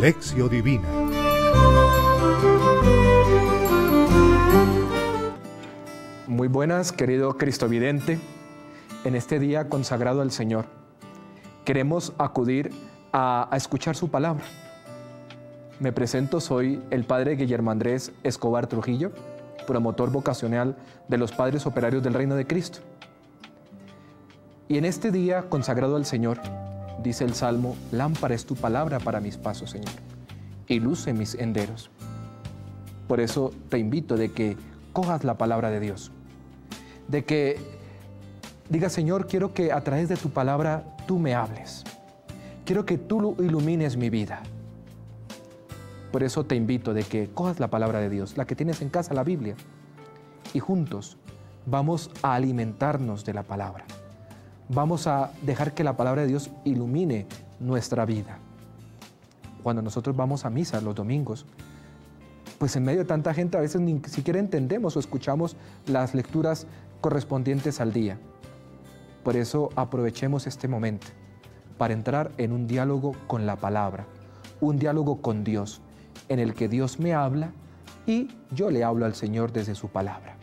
Lección Divina. Muy buenas, querido Cristovidente. En este día consagrado al Señor, queremos acudir a escuchar su palabra. Me presento, soy el Padre Guillermo Andrés Escobar Trujillo, promotor vocacional de los Padres Operarios del Reino de Cristo. Y en este día consagrado al Señor, dice el Salmo: lámpara es tu palabra para mis pasos, Señor, y luz en mis senderos. Por eso te invito de que cojas la palabra de Dios, de que digas: Señor, quiero que a través de tu palabra tú me hables, quiero que tú ilumines mi vida. Por eso te invito de que cojas la palabra de Dios, la que tienes en casa, la Biblia, y juntos vamos a alimentarnos de la palabra. Vamos a dejar que la palabra de Dios ilumine nuestra vida. Cuando nosotros vamos a misa los domingos, pues en medio de tanta gente a veces ni siquiera entendemos o escuchamos las lecturas correspondientes al día. Por eso aprovechemos este momento para entrar en un diálogo con la palabra, un diálogo con Dios, en el que Dios me habla y yo le hablo al Señor desde su palabra.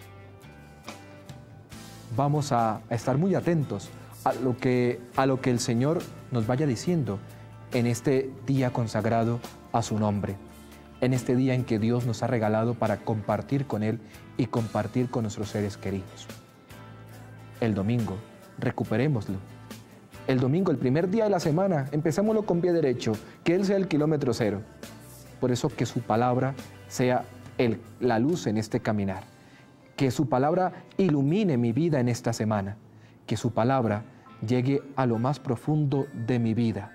Vamos a estar muy atentos a lo que el Señor nos vaya diciendo en este día consagrado a su nombre, en este día en que Dios nos ha regalado para compartir con Él y compartir con nuestros seres queridos. El domingo, recuperémoslo. El domingo, el primer día de la semana, empecémoslo con pie derecho, que Él sea el kilómetro cero. Por eso que su palabra sea la luz en este caminar, que su palabra ilumine mi vida en esta semana, que su palabra llegue a lo más profundo de mi vida,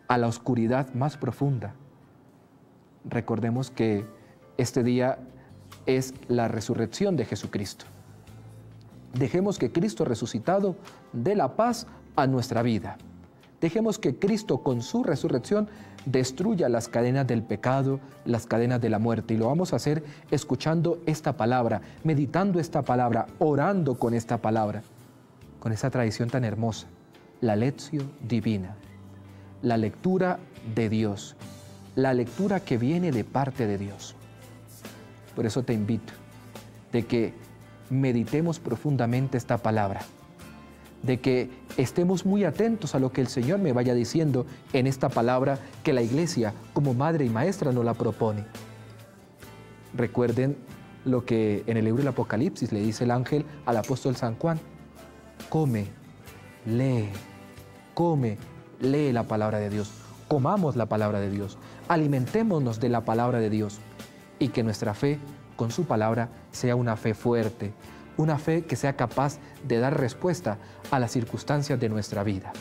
a la oscuridad más profunda. Recordemos que este día es la resurrección de Jesucristo. Dejemos que Cristo resucitado dé la paz a nuestra vida. Dejemos que Cristo con su resurrección destruya las cadenas del pecado, las cadenas de la muerte. Y lo vamos a hacer escuchando esta palabra, meditando esta palabra, orando con esta palabra, con esa tradición tan hermosa, la Lección Divina, la lectura de Dios, la lectura que viene de parte de Dios. Por eso te invito de que meditemos profundamente esta palabra, de que estemos muy atentos a lo que el Señor me vaya diciendo en esta palabra que la Iglesia, como madre y maestra, nos la propone. Recuerden lo que en el libro del Apocalipsis le dice el ángel al apóstol San Juan: come, lee la palabra de Dios, comamos la palabra de Dios, alimentémonos de la palabra de Dios, y que nuestra fe con su palabra sea una fe fuerte, una fe que sea capaz de dar respuesta a las circunstancias de nuestra vida.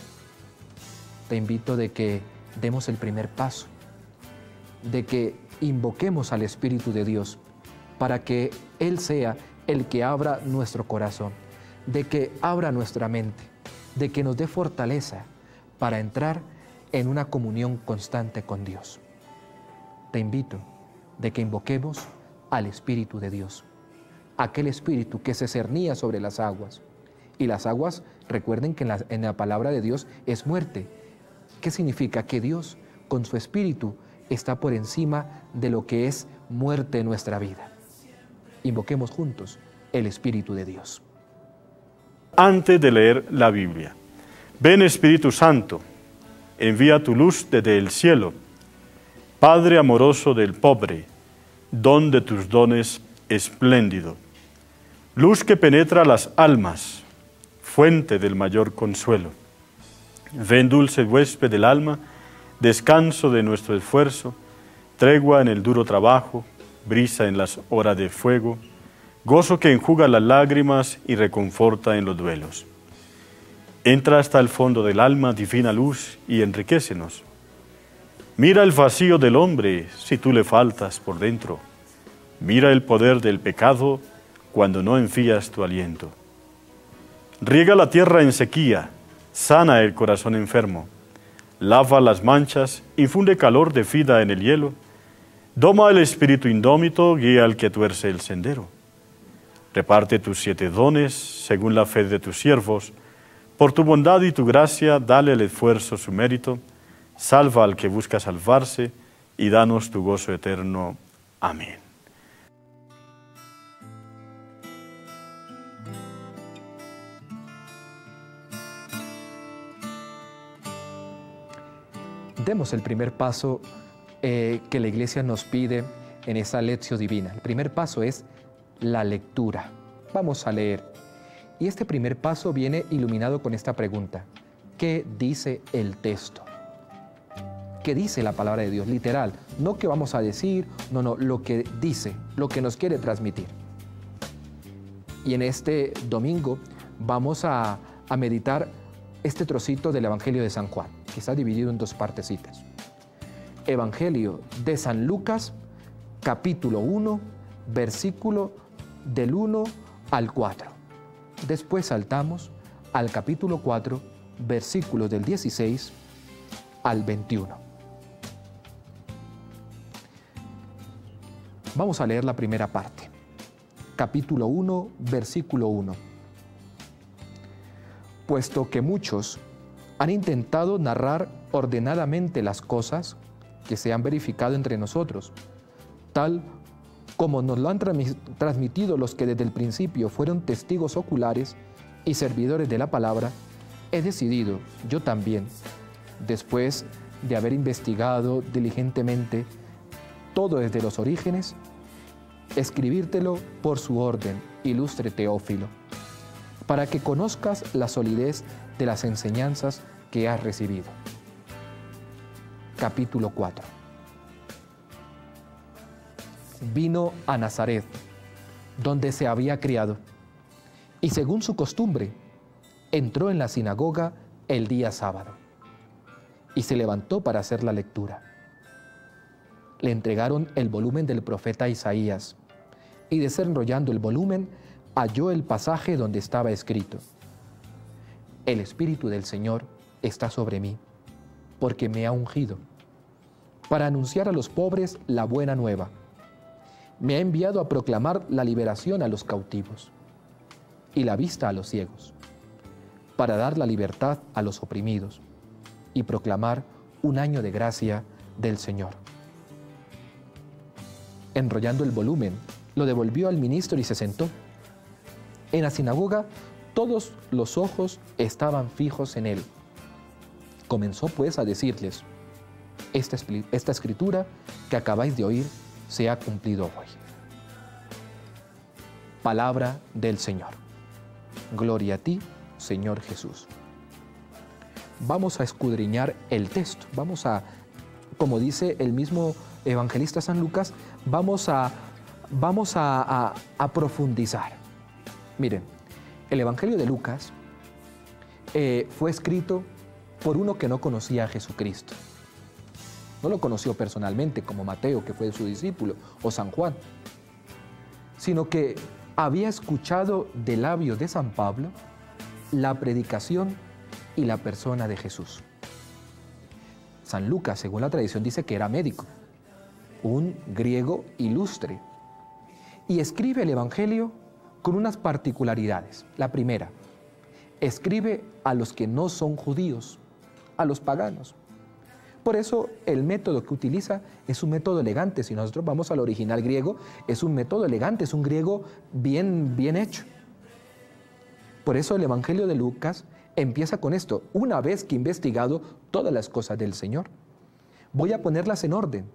Te invito de que demos el primer paso, de que invoquemos al Espíritu de Dios para que Él sea el que abra nuestro corazón, de que abra nuestra mente, de que nos dé fortaleza para entrar en una comunión constante con Dios. Te invito de que invoquemos al Espíritu de Dios, aquel Espíritu que se cernía sobre las aguas. Y las aguas, recuerden que en la palabra de Dios es muerte. ¿Qué significa? Que Dios, con su Espíritu, está por encima de lo que es muerte en nuestra vida. Invoquemos juntos el Espíritu de Dios. Antes de leer la Biblia: ven, Espíritu Santo, envía tu luz desde el cielo. Padre amoroso del pobre, don de tus dones espléndido. Luz que penetra las almas, fuente del mayor consuelo. Ven, dulce huésped del alma, descanso de nuestro esfuerzo, tregua en el duro trabajo, brisa en las horas de fuego, gozo que enjuga las lágrimas y reconforta en los duelos. Entra hasta el fondo del alma, divina luz, y enriquécenos. Mira el vacío del hombre si tú le faltas por dentro. Mira el poder del pecado cuando no enfías tu aliento. Riega la tierra en sequía, sana el corazón enfermo, lava las manchas, infunde calor de vida en el hielo, doma el espíritu indómito, guía al que tuerce el sendero. Reparte tus 7 dones según la fe de tus siervos, por tu bondad y tu gracia dale al esfuerzo su mérito, salva al que busca salvarse, y danos tu gozo eterno. Amén. Demos el primer paso que la Iglesia nos pide en esa lección divina. El primer paso es la lectura. Vamos a leer. Y este primer paso viene iluminado con esta pregunta: ¿qué dice el texto? ¿Qué dice la palabra de Dios? Literal, no qué vamos a decir, no, lo que dice, lo que nos quiere transmitir. Y en este domingo vamos a meditar este trocito del Evangelio de San Juan, que está dividido en dos partecitas. Evangelio de San Lucas, capítulo 1, versículo del 1 al 4. Después saltamos al capítulo 4, versículos del 16 al 21. Vamos a leer la primera parte. Capítulo 1, versículo 1. Puesto que muchos han intentado narrar ordenadamente las cosas que se han verificado entre nosotros, tal como nos lo han transmitido los que desde el principio fueron testigos oculares y servidores de la palabra, he decidido, yo también, después de haber investigado diligentemente todo desde los orígenes, escribírtelo por su orden, ilustre Teófilo, para que conozcas la solidez de las enseñanzas que has recibido. Capítulo 4. Vino a Nazaret, donde se había criado, y según su costumbre, entró en la sinagoga el día sábado, y se levantó para hacer la lectura. Le entregaron el volumen del profeta Isaías, y desenrollando el volumen, halló el pasaje donde estaba escrito: El Espíritu del Señor está sobre mí, porque me ha ungido, para anunciar a los pobres la buena nueva. Me ha enviado a proclamar la liberación a los cautivos y la vista a los ciegos, para dar la libertad a los oprimidos y proclamar un año de gracia del Señor. Enrollando el volumen, lo devolvió al ministro y se sentó. En la sinagoga todos los ojos estaban fijos en él. Comenzó pues a decirles: esta escritura que acabáis de oír se ha cumplido hoy. Palabra del Señor. Gloria a ti, Señor Jesús. Vamos a escudriñar el texto. Vamos a, como dice el mismo evangelista San Lucas, vamos a profundizar. Miren, el Evangelio de Lucas fue escrito por uno que no conocía a Jesucristo. No lo conoció personalmente como Mateo, que fue su discípulo, o San Juan, sino que había escuchado de labios de San Pablo la predicación y la persona de Jesús. San Lucas, según la tradición, dice que era médico, un griego ilustre, y escribe el Evangelio con unas particularidades. La primera, escribe a los que no son judíos, a los paganos. Por eso el método que utiliza es un método elegante. Si nosotros vamos al original griego, es un método elegante, es un griego bien hecho. Por eso el Evangelio de Lucas empieza con esto: una vez que he investigado todas las cosas del Señor, voy a ponerlas en orden.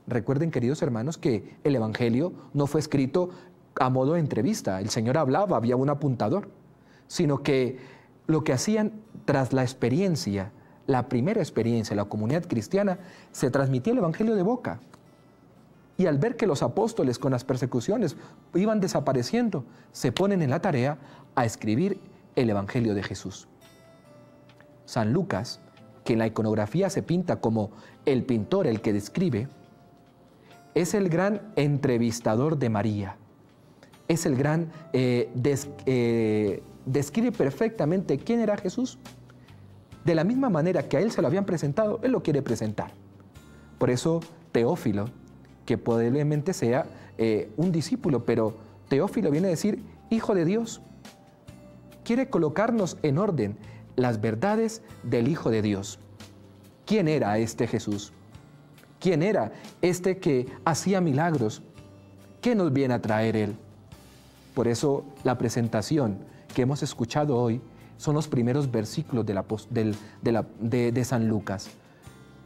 Recuerden, queridos hermanos, que el Evangelio no fue escrito a modo de entrevista. El Señor hablaba, había un apuntador, sino que lo que hacían tras la experiencia, la primera experiencia de la comunidad cristiana, se transmitía el Evangelio de boca. Y al ver que los apóstoles con las persecuciones iban desapareciendo, se ponen en la tarea a escribir el Evangelio de Jesús. San Lucas, que en la iconografía se pinta como el pintor, el que describe, es el gran entrevistador de María. Es el gran, describe perfectamente quién era Jesús. De la misma manera que a él se lo habían presentado, él lo quiere presentar. Por eso Teófilo, que probablemente sea un discípulo, pero Teófilo viene a decir Hijo de Dios, quiere colocarnos en orden las verdades del Hijo de Dios. ¿Quién era este Jesús? ¿Quién era este que hacía milagros? ¿Qué nos viene a traer Él? Por eso la presentación que hemos escuchado hoy son los primeros versículos de San Lucas,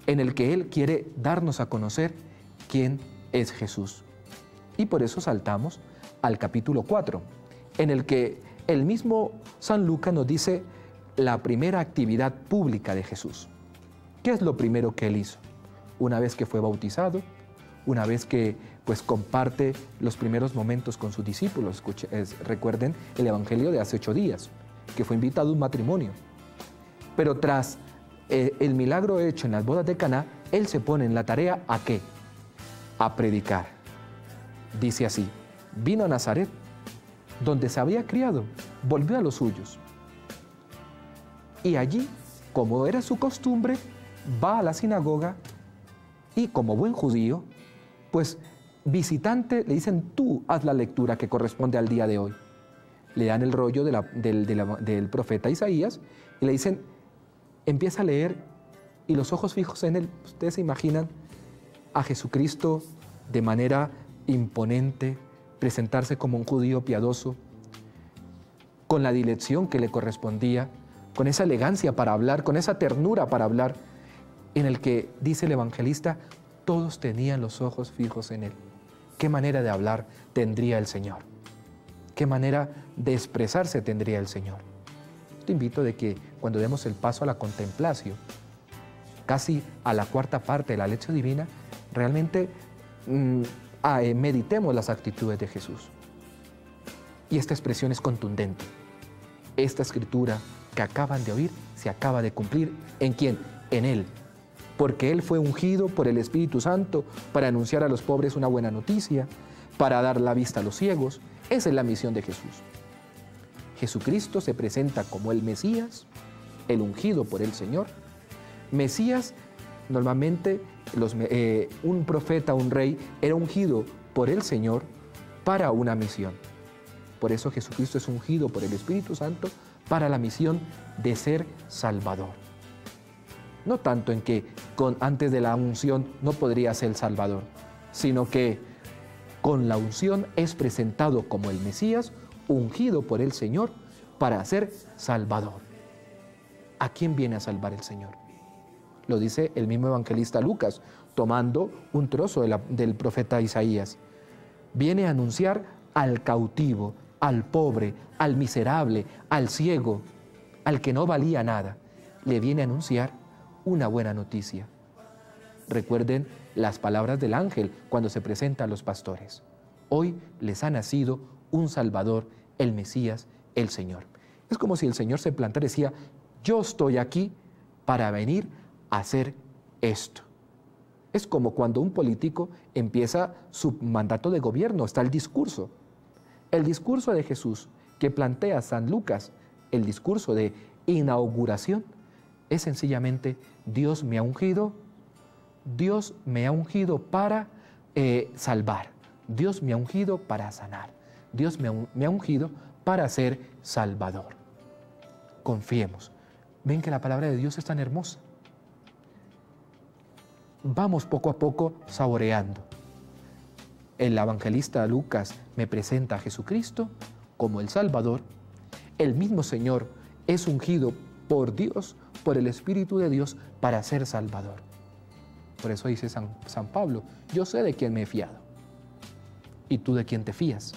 en el que Él quiere darnos a conocer quién es Jesús. Y por eso saltamos al capítulo 4, en el que el mismo San Lucas nos dice la primera actividad pública de Jesús. ¿Qué es lo primero que Él hizo? Una vez que fue bautizado, una vez que pues comparte los primeros momentos con sus discípulos. Recuerden el Evangelio de hace 8 días, que fue invitado a un matrimonio. Pero tras el milagro hecho en las bodas de Caná, Él se pone en la tarea ¿a qué? A predicar. Dice así: vino a Nazaret, donde se había criado, volvió a los suyos. Y allí, como era su costumbre, va a la sinagoga y como buen judío, pues visitante, le dicen: tú haz la lectura que corresponde al día de hoy. Le dan el rollo del profeta Isaías y le dicen: empieza a leer, y los ojos fijos en él. Ustedes se imaginan a Jesucristo de manera imponente, presentarse como un judío piadoso, con la dilección que le correspondía, con esa elegancia para hablar, con esa ternura para hablar, en el que, dice el evangelista, todos tenían los ojos fijos en él. ¿Qué manera de hablar tendría el Señor? ¿Qué manera de expresarse tendría el Señor? Te invito de que cuando demos el paso a la contemplación, casi a la cuarta parte de la lección divina, realmente meditemos las actitudes de Jesús. Y esta expresión es contundente. Esta escritura que acaban de oír se acaba de cumplir. ¿En quién? En Él. Porque Él fue ungido por el Espíritu Santo para anunciar a los pobres una buena noticia, para dar la vista a los ciegos. Esa es la misión de Jesús. Jesucristo se presenta como el Mesías, el ungido por el Señor. Mesías, normalmente un profeta, un rey, era ungido por el Señor para una misión. Por eso Jesucristo es ungido por el Espíritu Santo para la misión de ser Salvador. No tanto en que antes de la unción no podría ser Salvador, sino que con la unción es presentado como el Mesías, ungido por el Señor para ser Salvador. ¿A quién viene a salvar el Señor? Lo dice el mismo evangelista Lucas, tomando un trozo del profeta Isaías. Viene a anunciar al cautivo, al pobre, al miserable, al ciego, al que no valía nada. Le viene a anunciar una buena noticia. Recuerden las palabras del ángel cuando se presenta a los pastores. Hoy les ha nacido un Salvador, el Mesías, el Señor. Es como si el Señor se plantara y decía: yo estoy aquí para venir a hacer esto. Es como cuando un político empieza su mandato de gobierno, está el discurso. El discurso de Jesús que plantea San Lucas, el discurso de inauguración, es sencillamente: Dios me ha ungido para salvar, Dios me ha ungido para sanar, Dios me ha ungido para ser Salvador. Confiemos. Ven que la palabra de Dios es tan hermosa. Vamos poco a poco saboreando. El evangelista Lucas me presenta a Jesucristo como el Salvador. El mismo Señor es ungido por Dios, por el Espíritu de Dios, para ser Salvador. Por eso dice San Pablo: yo sé de quién me he fiado. ¿Y tú de quién te fías?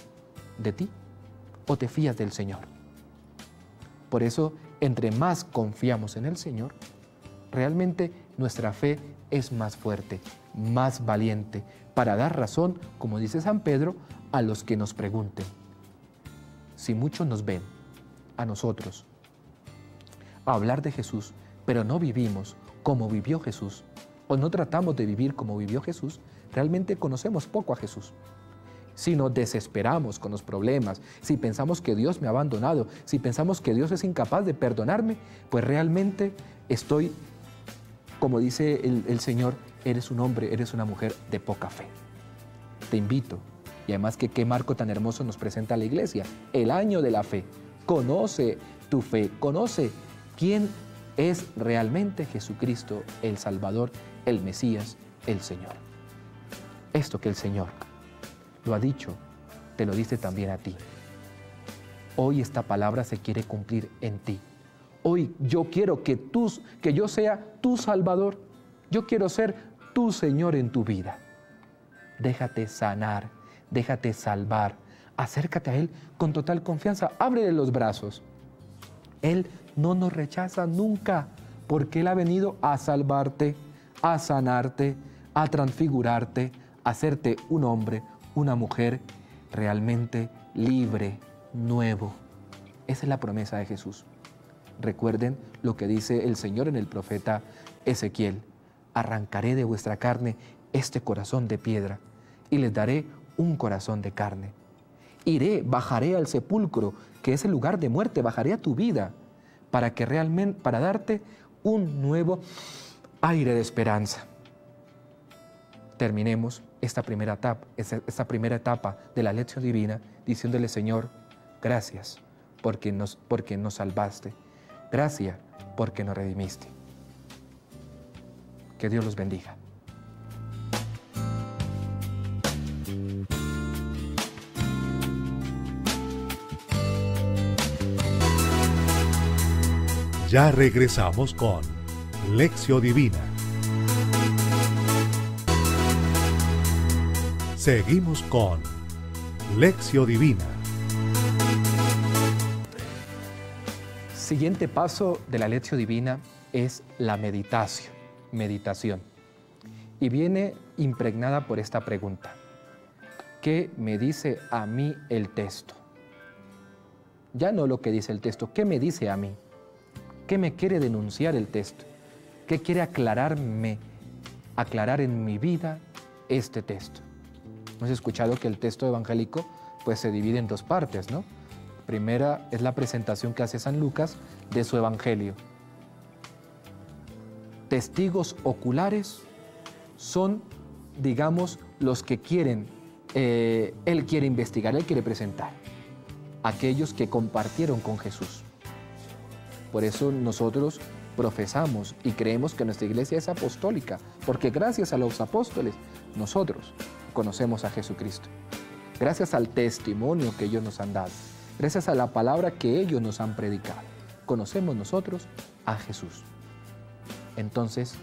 ¿De ti o te fías del Señor? Por eso, entre más confiamos en el Señor, realmente nuestra fe es más fuerte, más valiente, para dar razón, como dice San Pedro, a los que nos pregunten. Si muchos nos ven, a nosotros, a hablar de Jesús, pero no vivimos como vivió Jesús, o no tratamos de vivir como vivió Jesús, realmente conocemos poco a Jesús. Si nos desesperamos con los problemas, si pensamos que Dios me ha abandonado, si pensamos que Dios es incapaz de perdonarme, pues realmente estoy, como dice el Señor, eres un hombre, eres una mujer de poca fe. Te invito, y además que qué marco tan hermoso nos presenta la Iglesia, el año de la fe. Conoce tu fe, conoce quién es realmente Jesucristo, el Salvador, el Mesías, el Señor. Esto que el Señor lo ha dicho, te lo dice también a ti. Hoy esta palabra se quiere cumplir en ti. Hoy yo quiero que yo sea tu Salvador. Yo quiero ser tu Señor en tu vida. Déjate sanar, déjate salvar. Acércate a Él con total confianza. Ábrele los brazos. Él no nos rechaza nunca, porque Él ha venido a salvarte, a sanarte, a transfigurarte, a hacerte un hombre, una mujer realmente libre, nuevo. Esa es la promesa de Jesús. Recuerden lo que dice el Señor en el profeta Ezequiel: arrancaré de vuestra carne este corazón de piedra y les daré un corazón de carne. Bajaré al sepulcro, que es el lugar de muerte, bajaré a tu vida para darte un nuevo aire de esperanza. Terminemos esta primera etapa de la lección divina diciéndole: Señor, gracias porque nos salvaste. Gracias porque nos redimiste. Que Dios los bendiga. Ya regresamos con Lección Divina. Seguimos con Lección Divina. Siguiente paso de la Lección Divina es la meditación. Y viene impregnada por esta pregunta: ¿qué me dice a mí el texto? Ya no lo que dice el texto, ¿qué me dice a mí? ¿Qué me quiere denunciar el texto? ¿Qué quiere aclarar en mi vida este texto? Hemos escuchado que el texto evangélico pues se divide en dos partes, ¿no? Primera es la presentación que hace San Lucas de su evangelio. Testigos oculares son, digamos, los que él quiere investigar, él quiere presentar. Aquellos que compartieron con Jesús. Por eso nosotros profesamos y creemos que nuestra iglesia es apostólica, porque gracias a los apóstoles nosotros conocemos a Jesucristo. Gracias al testimonio que ellos nos han dado, gracias a la palabra que ellos nos han predicado, conocemos nosotros a Jesús. Entonces,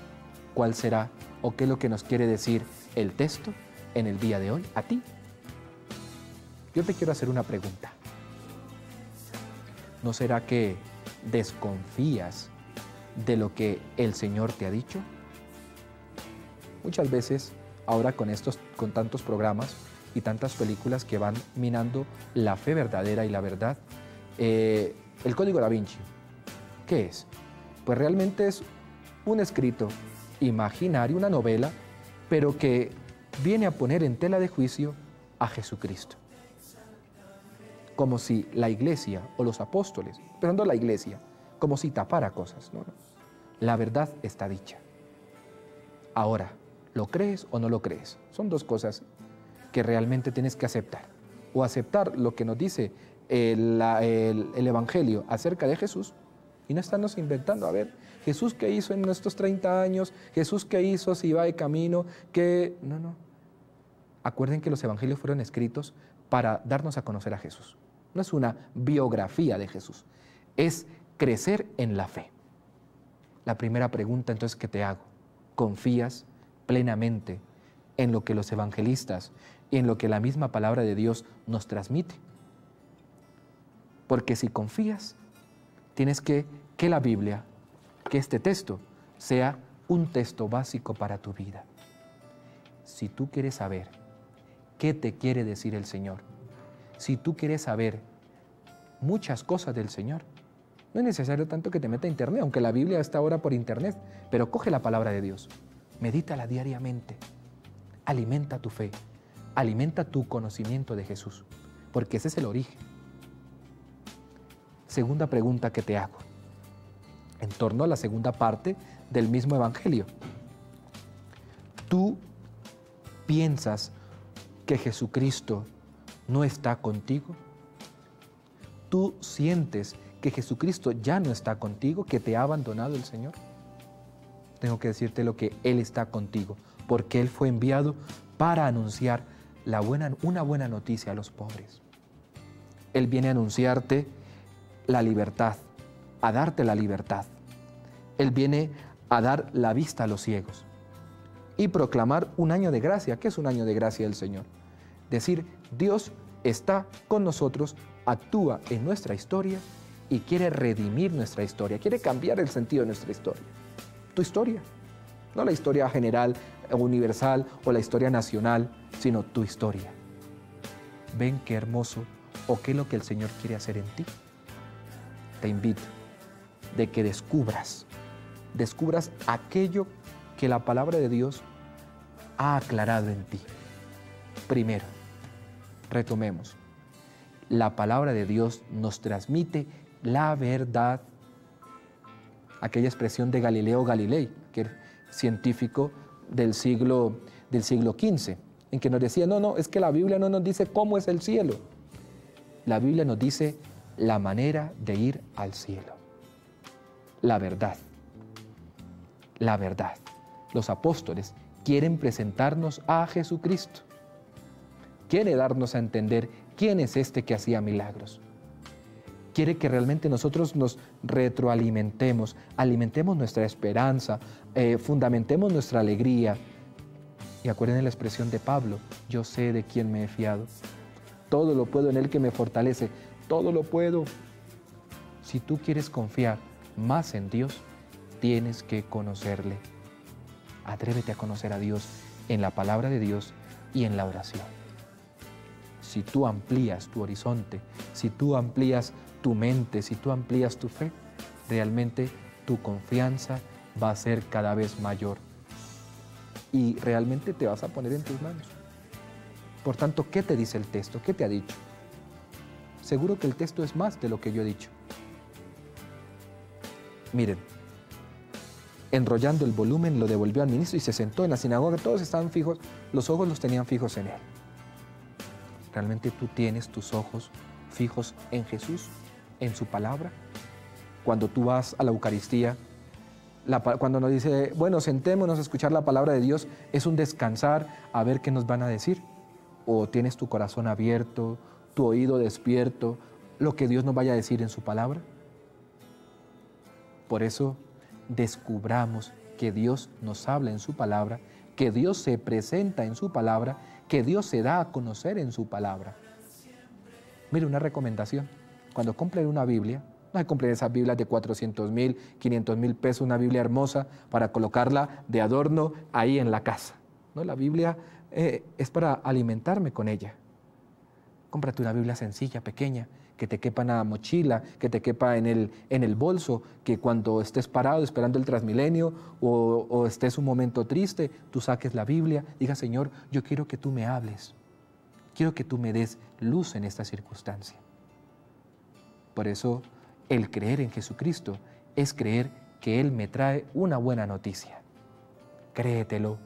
¿cuál será o qué es lo que nos quiere decir el texto en el día de hoy a ti? Yo te quiero hacer una pregunta. ¿No será que desconfías de lo que el Señor te ha dicho? Muchas veces, ahora con tantos programas y tantas películas que van minando la fe verdadera y la verdad, el Código Da Vinci, ¿qué es? Pues realmente es un escrito imaginario, una novela, pero que viene a poner en tela de juicio a Jesucristo. Como si la iglesia o los apóstoles, empezando la iglesia, como si tapara cosas. No. La verdad está dicha. Ahora, ¿lo crees o no lo crees? Son dos cosas que realmente tienes que aceptar. O aceptar lo que nos dice el Evangelio acerca de Jesús y no estarnos inventando. A ver, Jesús, ¿qué hizo en nuestros 30 años? Jesús, ¿qué hizo si va de camino? No. Acuerden que los Evangelios fueron escritos para darnos a conocer a Jesús. No es una biografía de Jesús, es crecer en la fe. La primera pregunta entonces que te hago: ¿confías plenamente en lo que los evangelistas y en lo que la misma palabra de Dios nos transmite? Porque si confías, tienes que la Biblia, que este texto sea un texto básico para tu vida. Si tú quieres saber qué te quiere decir el Señor, si tú quieres saber muchas cosas del Señor, no es necesario tanto que te meta a internet, aunque la Biblia está ahora por internet, pero coge la palabra de Dios, medítala diariamente, alimenta tu fe, alimenta tu conocimiento de Jesús, porque ese es el origen. Segunda pregunta que te hago, en torno a la segunda parte del mismo Evangelio. ¿Tú piensas que Jesucristo no está contigo? ¿Tú sientes que Jesucristo ya no está contigo, que te ha abandonado el Señor? Tengo que decirte lo que Él está contigo, porque Él fue enviado para anunciar una buena noticia a los pobres. Él viene a anunciarte la libertad, a darte la libertad. Él viene a dar la vista a los ciegos y proclamar un año de gracia. ¿Qué es un año de gracia del Señor? Decir, Dios está con nosotros, actúa en nuestra historia y quiere redimir nuestra historia, quiere cambiar el sentido de nuestra historia. Tu historia, no la historia general, universal o la historia nacional, sino tu historia. Ven qué hermoso o qué es lo que el Señor quiere hacer en ti. Te invito de que descubras aquello que la palabra de Dios ha aclarado en ti. Primero, retomemos. La palabra de Dios nos transmite la verdad. Aquella expresión de Galileo Galilei, que era científico del siglo XV, en que nos decía, no, es que la Biblia no nos dice cómo es el cielo. La Biblia nos dice la manera de ir al cielo. La verdad. La verdad. Los apóstoles quieren presentarnos a Jesucristo. Quiere darnos a entender quién es este que hacía milagros. Quiere que realmente nosotros nos retroalimentemos, alimentemos nuestra esperanza, fundamentemos nuestra alegría. Y acuérdense la expresión de Pablo, yo sé de quién me he fiado. Todo lo puedo en Él que me fortalece, todo lo puedo. Si tú quieres confiar más en Dios, tienes que conocerle. Atrévete a conocer a Dios en la palabra de Dios y en la oración. Si tú amplías tu horizonte, si tú amplías tu mente, si tú amplías tu fe, realmente tu confianza va a ser cada vez mayor y realmente te vas a poner en tus manos. Por tanto, ¿qué te dice el texto? ¿Qué te ha dicho? Seguro que el texto es más de lo que yo he dicho. Miren, enrollando el volumen lo devolvió al ministro y se sentó en la sinagoga. Todos estaban fijos, los ojos los tenían fijos en él. ¿Realmente tú tienes tus ojos fijos en Jesús, en su palabra? Cuando tú vas a la Eucaristía, cuando nos dice, bueno, sentémonos a escuchar la palabra de Dios, es un descansar a ver qué nos van a decir. O tienes tu corazón abierto, tu oído despierto, lo que Dios nos vaya a decir en su palabra. Por eso descubramos que Dios nos habla en su palabra, que Dios se presenta en su palabra, que Dios se da a conocer en su palabra. Mire, una recomendación. Cuando compren una Biblia, no se compren esas Biblias de 400,000, 500,000 pesos, una Biblia hermosa para colocarla de adorno ahí en la casa. ¿No? La Biblia es para alimentarme con ella. Cómprate una Biblia sencilla, pequeña, que te quepa en la mochila, que te quepa en el bolso, que cuando estés parado esperando el Transmilenio o estés un momento triste, tú saques la Biblia, diga, Señor, yo quiero que tú me hables, quiero que tú me des luz en esta circunstancia. Por eso, el creer en Jesucristo es creer que Él me trae una buena noticia. Créetelo,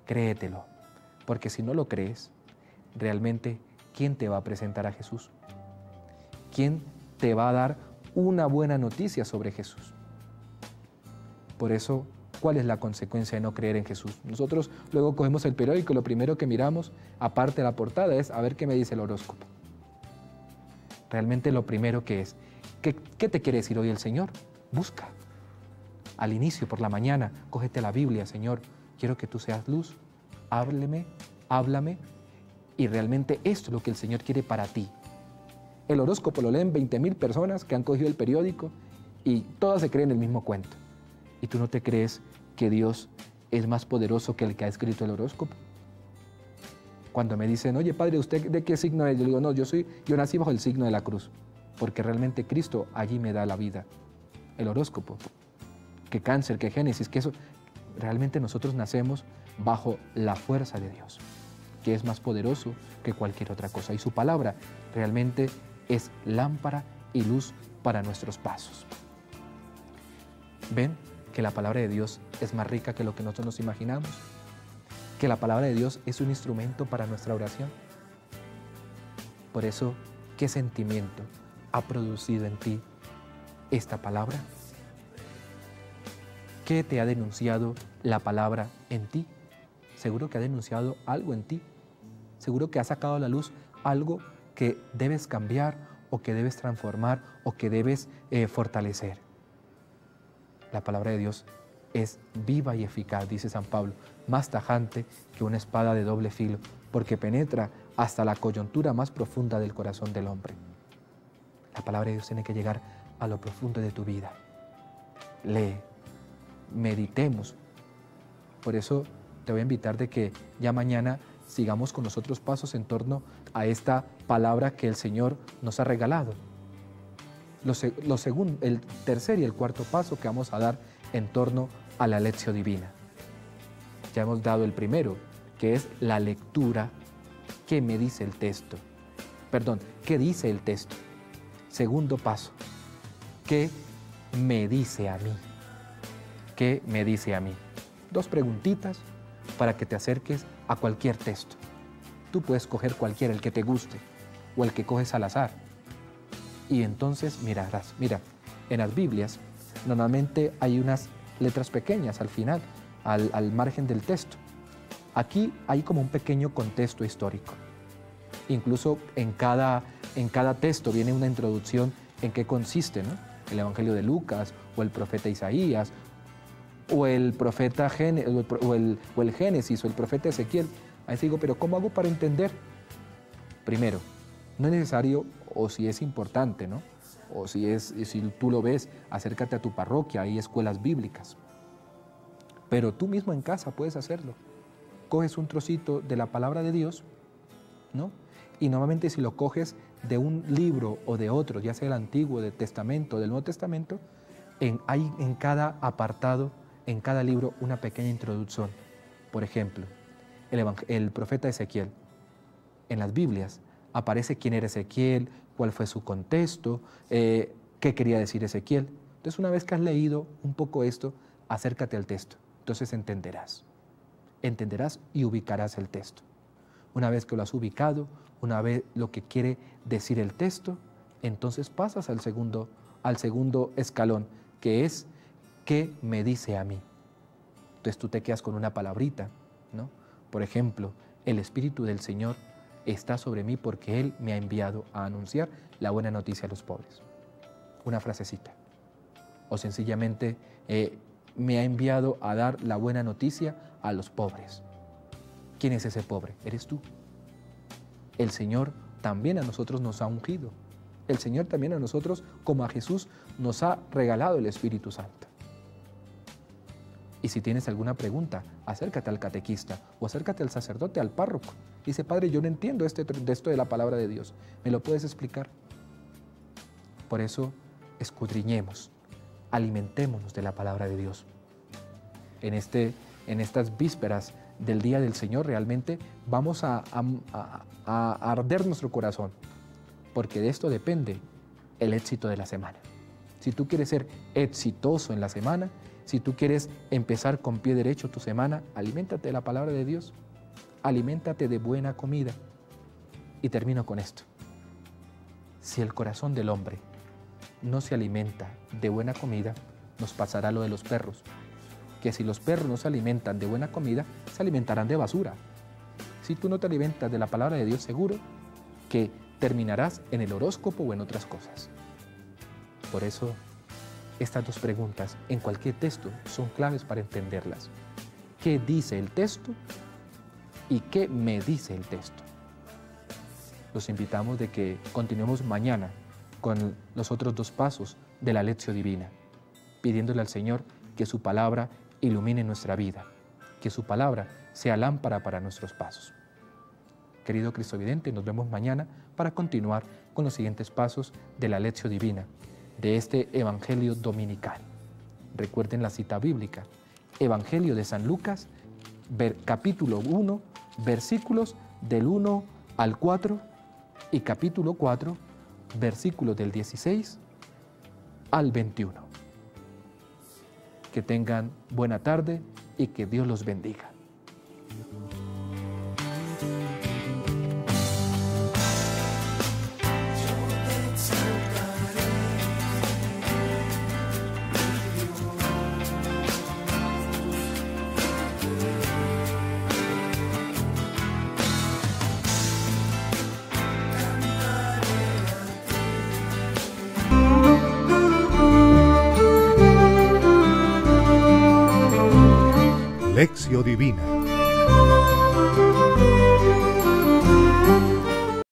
créetelo, porque si no lo crees, realmente, ¿quién te va a presentar a Jesús? ¿Quién te va a dar una buena noticia sobre Jesús? Por eso, ¿cuál es la consecuencia de no creer en Jesús? Nosotros luego cogemos el periódico y lo primero que miramos, aparte de la portada, es a ver qué me dice el horóscopo. Realmente lo primero que es, ¿qué te quiere decir hoy el Señor? Busca. Al inicio, por la mañana, cógete la Biblia, Señor, quiero que tú seas luz, háblame, y realmente esto es lo que el Señor quiere para ti. El horóscopo lo leen 20,000 personas que han cogido el periódico y todas se creen el mismo cuento. ¿Y tú no te crees que Dios es más poderoso que el que ha escrito el horóscopo? Cuando me dicen, oye, padre, ¿usted de qué signo es? Yo digo, no, yo nací bajo el signo de la cruz, porque realmente Cristo allí me da la vida. El horóscopo, que Cáncer, que Génesis, que eso, realmente nosotros nacemos bajo la fuerza de Dios, que es más poderoso que cualquier otra cosa. Y su palabra realmente es lámpara y luz para nuestros pasos. ¿Ven que la palabra de Dios es más rica que lo que nosotros nos imaginamos? Que la palabra de Dios es un instrumento para nuestra oración. Por eso, ¿qué sentimiento ha producido en ti esta palabra? ¿Qué te ha denunciado la palabra en ti? Seguro que ha denunciado algo en ti. Seguro que ha sacado a la luz algo que debes cambiar o que debes transformar o que debes fortalecer. La palabra de Dios es viva y eficaz, dice San Pablo, más tajante que una espada de doble filo, porque penetra hasta la coyuntura más profunda del corazón del hombre. La palabra de Dios tiene que llegar a lo profundo de tu vida. Lee, meditemos. Por eso te voy a invitar de que ya mañana sigamos con los otros pasos en torno a esta palabra que el Señor nos ha regalado. El tercer y el cuarto paso que vamos a dar en torno a la Lectio Divina. Ya hemos dado el primero, que es la lectura. ¿Qué me dice el texto? Perdón, ¿qué dice el texto? Segundo paso, ¿qué me dice a mí? ¿Qué me dice a mí? Dos preguntitas para que te acerques a cualquier texto. Tú puedes coger cualquiera, el que te guste o el que coges al azar. Y entonces mirarás, mira, en las Biblias normalmente hay unas letras pequeñas al final, al margen del texto. Aquí hay como un pequeño contexto histórico. Incluso en cada texto viene una introducción en qué consiste, ¿no? El Evangelio de Lucas, o el profeta Isaías, o el profeta o el Génesis, o el profeta Ezequiel. Ahí digo, pero ¿cómo hago para entender? Primero, no es necesario, o si es importante, ¿no? O si tú lo ves, acércate a tu parroquia, hay escuelas bíblicas. Pero tú mismo en casa puedes hacerlo. Coges un trocito de la palabra de Dios, ¿no? Y normalmente si lo coges de un libro o de otro, ya sea el Antiguo, del Testamento, del Nuevo Testamento, hay en cada apartado, en cada libro, una pequeña introducción. Por ejemplo, el profeta Ezequiel. En las Biblias aparece quién era Ezequiel, cuál fue su contexto, qué quería decir Ezequiel. Entonces, una vez que has leído un poco esto, acércate al texto. Entonces entenderás y ubicarás el texto. Una vez que lo has ubicado, una vez lo que quiere decir el texto, entonces pasas al segundo escalón, que es ¿qué me dice a mí? Entonces tú te quedas con una palabrita, ¿no? Por ejemplo, el Espíritu del Señor está sobre mí porque Él me ha enviado a anunciar la buena noticia a los pobres. Una frasecita. O sencillamente, me ha enviado a dar la buena noticia a los pobres. ¿Quién es ese pobre? Eres tú. El Señor también a nosotros nos ha ungido. El Señor también a nosotros, como a Jesús, nos ha regalado el Espíritu Santo. Y si tienes alguna pregunta, acércate al catequista o acércate al sacerdote, al párroco. Dice, Padre, yo no entiendo esto de la palabra de Dios. ¿Me lo puedes explicar? Por eso, escudriñemos, alimentémonos de la palabra de Dios. En estas vísperas del Día del Señor, realmente vamos a arder nuestro corazón, porque de esto depende el éxito de la semana. Si tú quieres ser exitoso en la semana, si tú quieres empezar con pie derecho tu semana, aliméntate de la palabra de Dios, aliméntate de buena comida. Y termino con esto. Si el corazón del hombre no se alimenta de buena comida, nos pasará lo de los perros, que si los perros no se alimentan de buena comida, se alimentarán de basura. Si tú no te alimentas de la palabra de Dios, seguro que terminarás en el horóscopo o en otras cosas. Por eso, estas dos preguntas en cualquier texto son claves para entenderlas. ¿Qué dice el texto? ¿Y qué me dice el texto? Los invitamos de que continuemos mañana con los otros dos pasos de la Lectio Divina, pidiéndole al Señor que su palabra ilumine nuestra vida, que su palabra sea lámpara para nuestros pasos. Querido Cristo Vidente, nos vemos mañana para continuar con los siguientes pasos de la Lectio Divina, de este Evangelio Dominical. Recuerden la cita bíblica, Evangelio de San Lucas, capítulo 1, versículos del 1 al 4 y capítulo 4, versículos del 16 al 21. Que tengan buena tarde y que Dios los bendiga. Lección Divina.